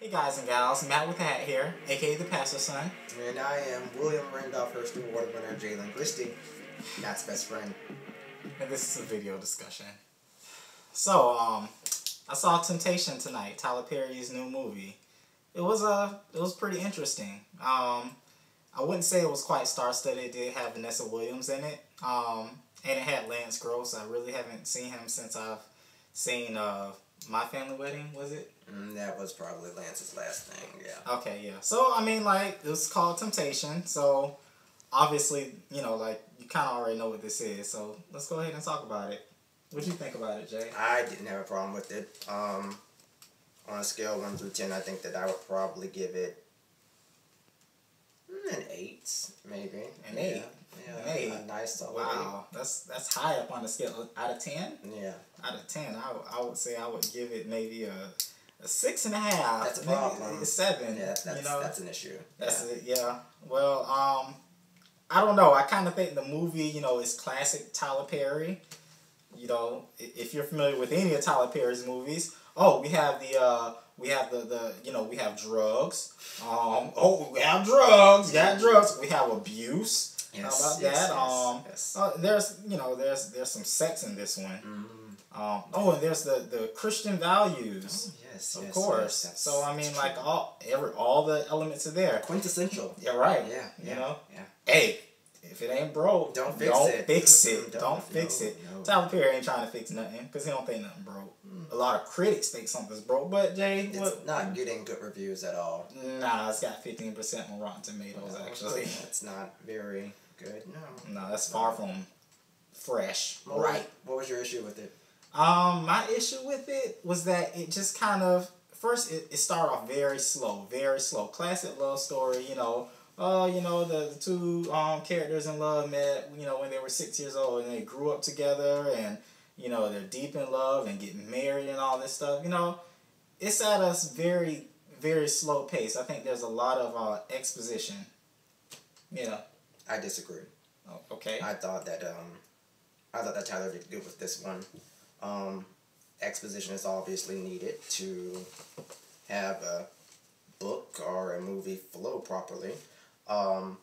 Hey guys and gals, Matt with the Hat here, aka the Pastor's Son. And I am William Randolph Hurst Award winner Jalen Christie, Matt's best friend. And this is a video discussion. So, I saw Temptation tonight, Tyler Perry's new movie. It was pretty interesting. I wouldn't say it was quite star-studded. It did have Vanessa Williams in it. And it had Lance Gross. I really haven't seen him since I've seen My Family Wedding, was it? That was probably Lance's last thing, yeah. Okay, yeah. So, I mean, like, it was called Temptation. So, obviously, you know, like, you kind of already know what this is. So, let's go ahead and talk about it. What do you think about it, Jay? I didn't have a problem with it. On a scale of 1 through 10, I think that I would probably give it an 8, maybe. An 8? Yeah, an 8. A nice solid Wow, that's high up on the scale. Out of 10? Yeah. Out of 10, I would say I would give it maybe a 6.5. That's a problem. A 7. Yeah, that's an issue. That's it. Yeah. Well, I don't know. I kind of think the movie, you know, is classic Tyler Perry. You know, if you're familiar with any of Tyler Perry's movies, we have we have drugs. We have drugs. Got drugs. We have abuse. Yes, How about that? Yes. There's some sex in this one. Mm-hmm. And there's the Christian values. Oh, yes, of course. Yes, so I mean, like all the elements are there. Quintessential. Yeah, right. Yeah. You know. Yeah. Hey, if it ain't broke, don't fix it. Don't fix it. No. Tyler Perry ain't trying to fix nothing because he don't think nothing broke. A lot of critics think something's broke, but Jay, it's not getting good reviews at all. Nah, it's got 15% on Rotten Tomatoes actually. That's not very good. No, that's far from fresh. What was your issue with it? My issue with it was that it just kind of first it started off very slow. Classic love story, you know. The two characters in love met, you know, when they were 6 years old, and they grew up together, and you know they're deep in love and getting married and all this stuff. You know, it's at a very, very slow pace. I think there's a lot of exposition. Yeah. I disagree. Oh, okay. I thought that Tyler did good with this one. Exposition is obviously needed to have a book or a movie flow properly. I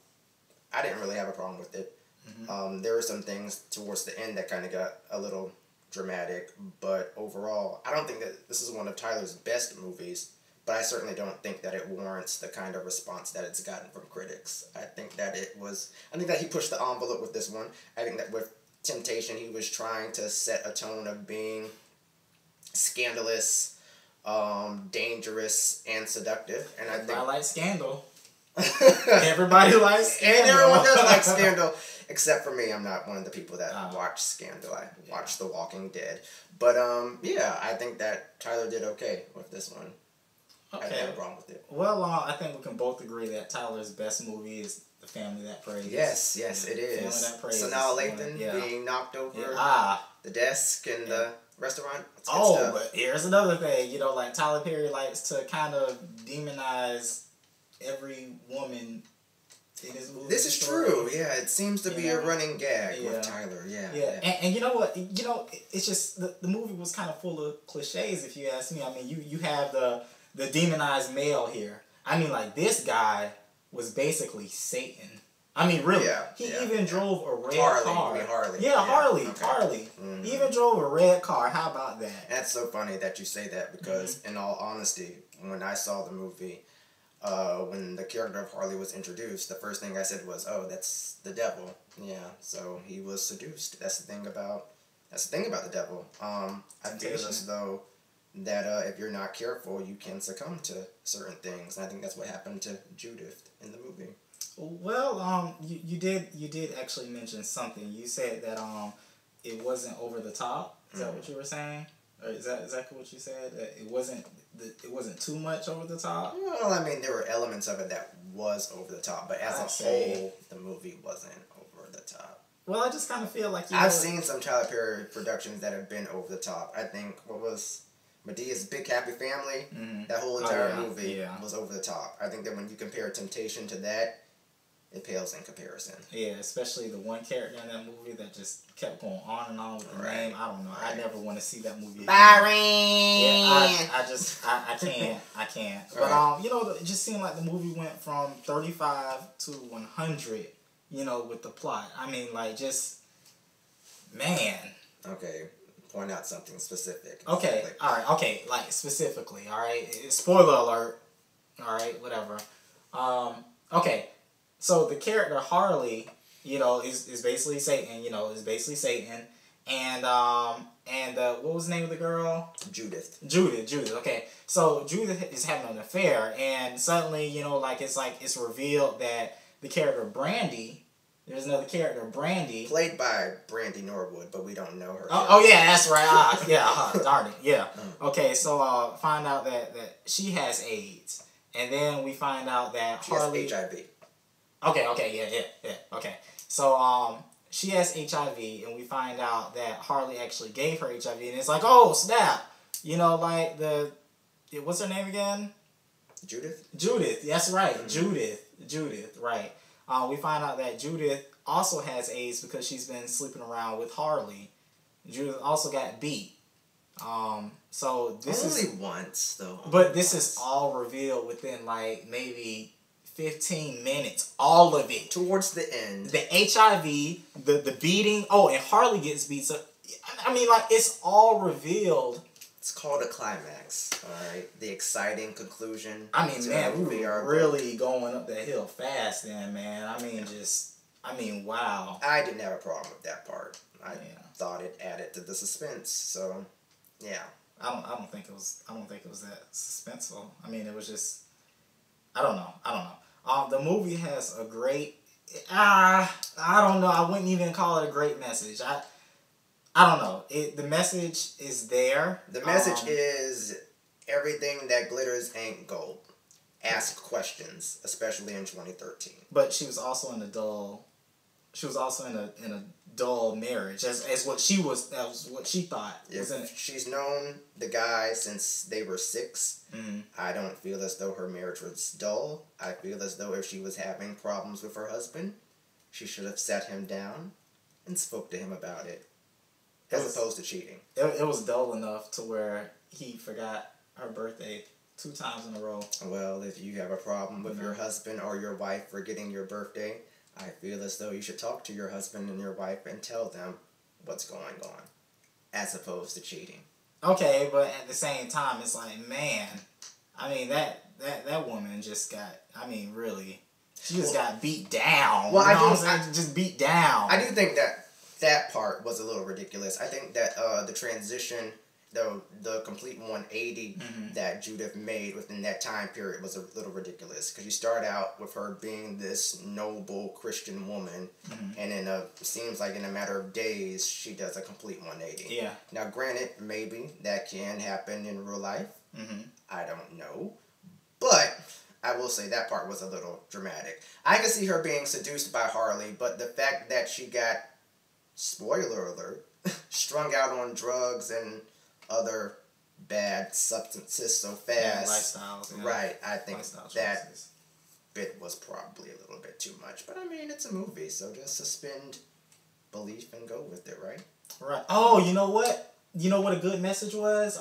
didn't really have a problem with it. Mm-hmm. There were some things towards the end that kind of got a little dramatic, but overall, I don't think that this is one of Tyler's best movies, but I certainly don't think that it warrants the kind of response that it's gotten from critics. I think that he pushed the envelope with this one. I think that with Temptation, he was trying to set a tone of being scandalous, dangerous, and seductive. And I like Scandal. Everybody likes Scandal. And everyone does like Scandal, except for me. I'm not one of the people that watch Scandal. I watch The Walking Dead. But, I think that Tyler did okay with this one. Okay. I didn't have a problem with it. Well, I think we can both agree that Tyler's best movie is The Family That Prays. Yes, it is. Family That Prays. So now Lathan being knocked over the desk in the restaurant. But here's another thing. You know, like Tyler Perry likes to kind of demonize every woman in his movie. This is true. Yeah, it seems to be a running gag with Tyler. Yeah. And you know what? You know, it's just the movie was kind of full of cliches, if you ask me. I mean, you have the demonized male here. I mean, like, this guy was basically Satan. I mean, really. He even drove a red car. Harley. Yeah, Harley. Okay. Harley. Mm-hmm. He even drove a red car. How about that? That's so funny that you say that because, in all honesty, when I saw the movie, when the character of Harley was introduced, the first thing I said was, "Oh, that's the devil." Yeah, so he was seduced. That's the thing about the devil. I feel as though that if you're not careful, you can succumb to certain things, and I think that's what happened to Judith in the movie. Well, you did actually mention something. You said that it wasn't over the top. Is that what you were saying? Or is that exactly what you said? That it wasn't too much over the top? Well, I mean, there were elements of it that was over the top, but as a whole, the movie wasn't over the top. Well, I just kind of feel like I've seen some Tyler Perry productions that have been over the top. I think Medea's Big Happy Family, that whole entire movie was over the top. I think that when you compare Temptation to that, it pales in comparison. Yeah, especially the one character in that movie that just kept going on and on with the name. I don't know. Right. I never want to see that movie again. Byron! Yeah, I can't. I can't. But, Right. you know, it just seemed like the movie went from 35 to 100, you know, with the plot. I mean, like, just, man. Okay, point out something specific. Okay, Exactly. alright, okay, like, specifically, alright? Spoiler alert. Alright, whatever. Okay, so the character Harley, you know, is basically Satan, you know, is basically Satan. And what was the name of the girl? Judith. Judith, okay. So Judith is having an affair, and suddenly, you know, like it's revealed that the character Brandy, there's another character, Brandy. Played by Brandy Norwood, but we don't know her. Oh yeah, that's right. Darn it, yeah. Okay, so find out that she has AIDS. And then we find out that Harley has HIV. Okay, yeah. Okay. So she has HIV, and we find out that Harley actually gave her HIV, and it's like, oh snap, you know, like what's her name again? Judith. That's right, Judith, right. We find out that Judith also has AIDS because she's been sleeping around with Harley. Judith also got beat. So this Only is once though. But this is all revealed within like maybe 15 minutes. All of it. Towards the end. The HIV, the beating. Oh, and Harley gets beat. So I mean, like, it's all revealed. It's called a climax. Alright. The exciting conclusion. I mean, man, we were really going up that hill fast then, man. I mean, wow. I didn't have a problem with that part. I thought it added to the suspense. So yeah. I don't think it was that suspenseful. I mean, it was just, I don't know. The movie has a great, I don't know. I wouldn't even call it a great message. I don't know. The message is there. The message is everything that glitters ain't gold. Ask questions, especially in 2013. But she was also in a dull. She was also in a dull marriage, as what she was. That was what she thought. If she's known the guy since they were 6, I don't feel as though her marriage was dull. I feel as though if she was having problems with her husband, she should have sat him down and spoke to him about it, as opposed to cheating. It was dull enough to where he forgot her birthday 2 times in a row. Well, if you have a problem with your husband or your wife forgetting your birthday, I feel as though you should talk to your husband and your wife and tell them what's going on, as opposed to cheating. Okay, but at the same time, it's like, man, I mean, that woman just got, I mean, really, she just got beat down. Well, you know what I'm saying? Just beat down. I do think that part was a little ridiculous. I think that the transition, the complete 180 that Judith made within that time period was a little ridiculous, because you start out with her being this noble Christian woman, and in seems like in a matter of days she does a complete 180. Yeah. Now, granted, maybe that can happen in real life. I don't know, but I will say that part was a little dramatic. I can see her being seduced by Harley, but the fact that she got, spoiler alert, strung out on drugs and other bad substances so fast. Lifestyles. Right. I think that bit was probably a little bit too much. But I mean, it's a movie, so just suspend belief and go with it, right? Right. Oh, you know what? You know what a good message was?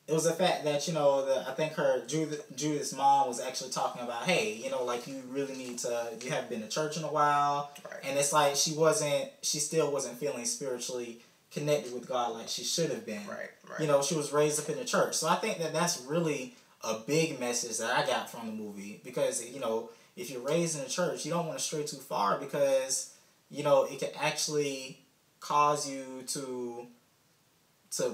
It was the fact that, you know, I think Judith's mom was actually talking about, hey, you know, like, you really need to, you haven't been to church in a while. Right. And it's like she still wasn't feeling spiritually connected with God like she should have been. Right. You know, she was raised up in the church. So I think that that's really a big message that I got from the movie, because, you know, if you're raised in the church, you don't want to stray too far, because, you know, it can actually cause you to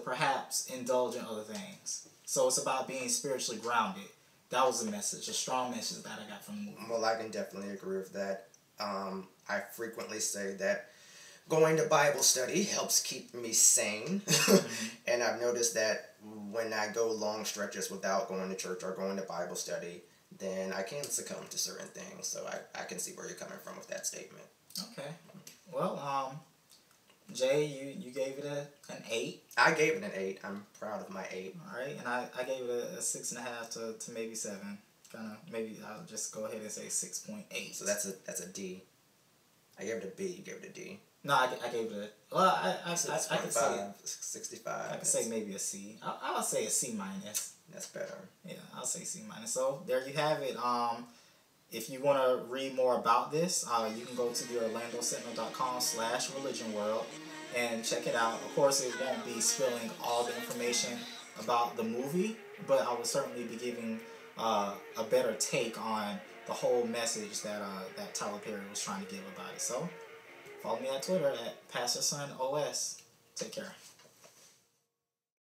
perhaps indulge in other things. So it's about being spiritually grounded. That was a message, a strong message that I got from the movie. Well, I can definitely agree with that. I frequently say that going to Bible study helps keep me sane. And I've noticed that when I go long stretches without going to church or going to Bible study, then I can succumb to certain things. So I can see where you're coming from with that statement. Okay. Well, Jay, you gave it an 8. I gave it an 8. I'm proud of my 8. All right, and I gave it a 6.5 to maybe 7. kind of, maybe I'll just go ahead and say 6.8. So that's a D. I gave it a B. You gave it a D. No, I gave it a. Well, I could say 65. I could say maybe a C. I'll say a C minus. That's better. Yeah, I'll say C minus. So there you have it. If you want to read more about this, you can go to the orlandosentinel.com/religionworld and check it out. Of course, it won't be spilling all the information about the movie, but I will certainly be giving a better take on the whole message that that Tyler Perry was trying to give about it. So follow me on Twitter at PastorSonOS. Take care.